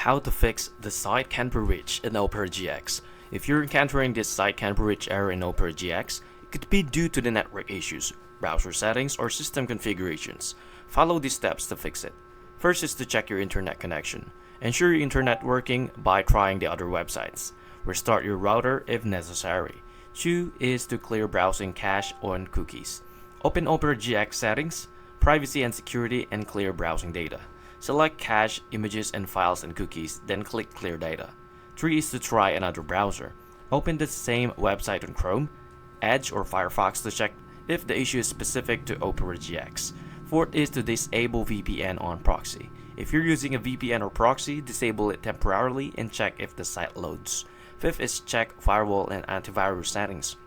How to fix the site can't be reached in Opera GX. If you're encountering this site can't be reached error in Opera GX, it could be due to the network issues, browser settings, or system configurations. Follow these steps to fix it. First is to check your internet connection. Ensure your internet working by trying the other websites. Restart your router if necessary. 2 is to clear browsing cache and cookies. Open Opera GX settings, privacy and security, and clear browsing data. Select cache, images, and files and cookies, then click clear data. 3 is to try another browser. Open the same website on Chrome, Edge, or Firefox to check if the issue is specific to Opera GX. 4 is to disable VPN on proxy. If you're using a VPN or proxy, disable it temporarily and check if the site loads. 5th is check firewall and antivirus settings.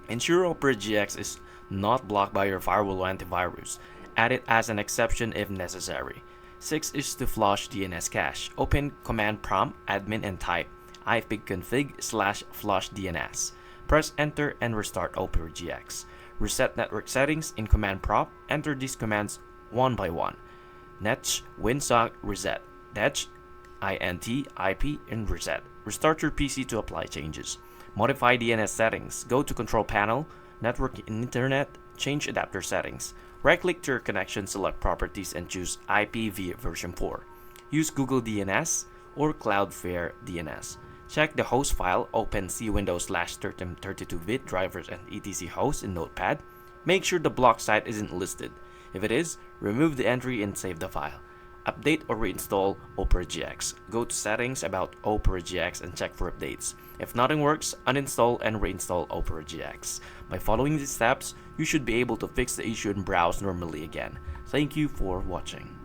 Ensure Opera GX is not blocked by your firewall or antivirus. Add it as an exception if necessary. 6 is to flush DNS cache. Open command prompt admin and type ipconfig/flush DNS. Press enter and restart Opera GX. Reset network settings in command prompt. Enter these commands one by one. netsh, winsock, reset, netsh, int, ip, and reset. Restart your PC to apply changes. Modify DNS settings. Go to control panel, network and internet, change adapter settings. Right-click to your connection, select properties, and choose IPv version 4. Use Google DNS or Cloudflare DNS. Check the host file, open cwindows/32-bit drivers and etc host in Notepad. Make sure the blocked site isn't listed. If it is, remove the entry and save the file. Update or reinstall Opera GX. Go to settings about Opera GX and check for updates. If nothing works, uninstall and reinstall Opera GX. By following these steps, you should be able to fix the issue and browse normally again. Thank you for watching.